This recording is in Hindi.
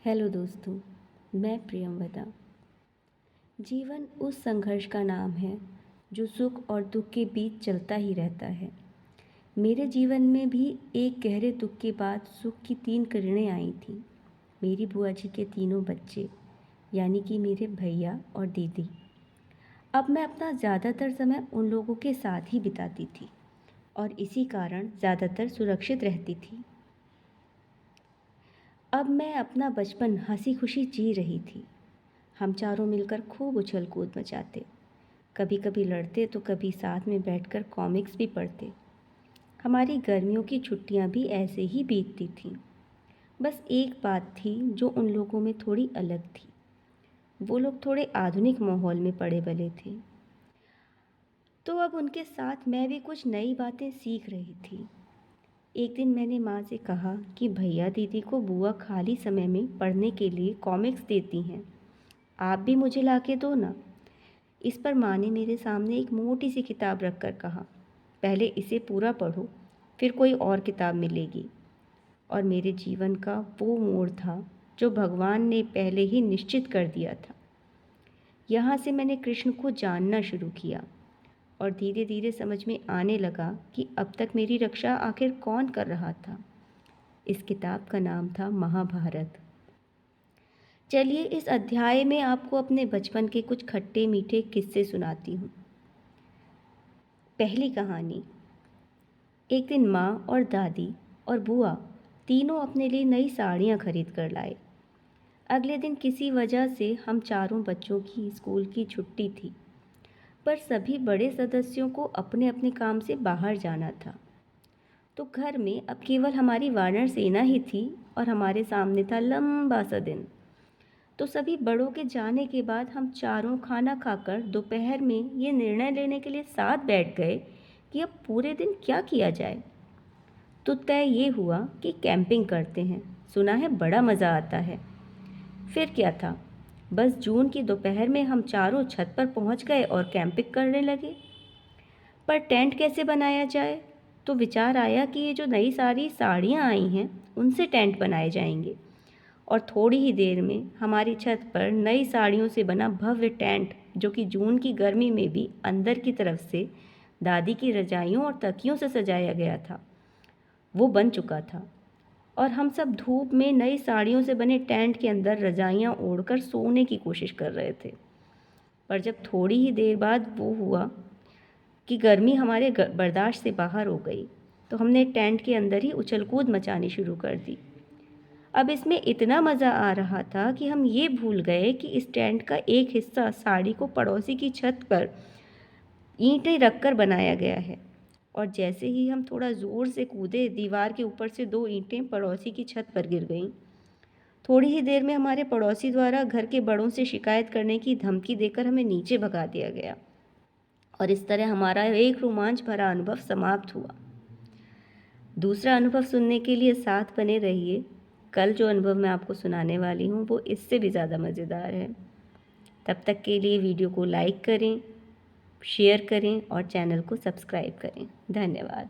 हेलो दोस्तों, मैं प्रियंवदा। जीवन उस संघर्ष का नाम है जो सुख और दुख के बीच चलता ही रहता है। मेरे जीवन में भी एक गहरे दुख के बाद सुख की 3 किरणें आई थीं। मेरी बुआ जी के तीनों बच्चे, यानी कि मेरे भैया और दीदी। अब मैं अपना ज़्यादातर समय उन लोगों के साथ ही बिताती थी और इसी कारण ज़्यादातर सुरक्षित रहती थी। अब मैं अपना बचपन हंसी खुशी जी रही थी। हम चारों मिलकर खूब उछल कूद मचाते, कभी कभी लड़ते तो कभी साथ में बैठकर कॉमिक्स भी पढ़ते। हमारी गर्मियों की छुट्टियां भी ऐसे ही बीतती थीं। बस एक बात थी जो उन लोगों में थोड़ी अलग थी। वो लोग थोड़े आधुनिक माहौल में पड़े बले थे, तो अब उनके साथ मैं भी कुछ नई बातें सीख रही थी। एक दिन मैंने माँ से कहा कि भैया दीदी को बुआ खाली समय में पढ़ने के लिए कॉमिक्स देती हैं, आप भी मुझे ला के दो ना। इस पर माँ ने मेरे सामने एक मोटी सी किताब रखकर कहा, पहले इसे पूरा पढ़ो, फिर कोई और किताब मिलेगी। और मेरे जीवन का वो मोड़ था जो भगवान ने पहले ही निश्चित कर दिया था। यहाँ से मैंने कृष्ण को जानना शुरू किया और धीरे धीरे समझ में आने लगा कि अब तक मेरी रक्षा आखिर कौन कर रहा था। इस किताब का नाम था महाभारत। चलिए इस अध्याय में आपको अपने बचपन के कुछ खट्टे मीठे किस्से सुनाती हूँ। पहली कहानी। एक दिन माँ और दादी और बुआ तीनों अपने लिए नई साड़ियाँ खरीद कर लाए। अगले दिन किसी वजह से हम चारों बच्चों की स्कूल की छुट्टी थी, पर सभी बड़े सदस्यों को अपने अपने काम से बाहर जाना था। तो घर में अब केवल हमारी वानर सेना ही थी और हमारे सामने था लंबा सा दिन। तो सभी बड़ों के जाने के बाद हम चारों खाना खाकर दोपहर में ये निर्णय लेने के लिए साथ बैठ गए कि अब पूरे दिन क्या किया जाए। तो तय ये हुआ कि कैंपिंग करते हैं, सुना है बड़ा मज़ा आता है। फिर क्या था, बस जून की दोपहर में हम चारों छत पर पहुंच गए और कैंपिंग करने लगे। पर टेंट कैसे बनाया जाए, तो विचार आया कि ये जो नई सारी साड़ियाँ आई हैं उनसे टेंट बनाए जाएंगे। और थोड़ी ही देर में हमारी छत पर नई साड़ियों से बना भव्य टेंट, जो कि जून की गर्मी में भी अंदर की तरफ से दादी की रजाइयों और तकियों से सजाया गया था, वो बन चुका था। और हम सब धूप में नई साड़ियों से बने टेंट के अंदर रजाइयाँ ओढ़कर सोने की कोशिश कर रहे थे। पर जब थोड़ी ही देर बाद वो हुआ कि गर्मी हमारे बर्दाश्त से बाहर हो गई, तो हमने टेंट के अंदर ही उछल कूद मचानी शुरू कर दी। अब इसमें इतना मज़ा आ रहा था कि हम ये भूल गए कि इस टेंट का एक हिस्सा साड़ी को पड़ोसी की छत पर ईंटें रखकर बनाया गया है। और जैसे ही हम थोड़ा ज़ोर से कूदे, दीवार के ऊपर से 2 ईंटें पड़ोसी की छत पर गिर गईं। थोड़ी ही देर में हमारे पड़ोसी द्वारा घर के बड़ों से शिकायत करने की धमकी देकर हमें नीचे भगा दिया गया और इस तरह हमारा एक रोमांच भरा अनुभव समाप्त हुआ। दूसरा अनुभव सुनने के लिए साथ बने रहिए। कल जो अनुभव मैं आपको सुनाने वाली हूँ वो इससे भी ज़्यादा मज़ेदार है। तब तक के लिए वीडियो को लाइक करें, शेयर करें और चैनल को सब्सक्राइब करें। धन्यवाद।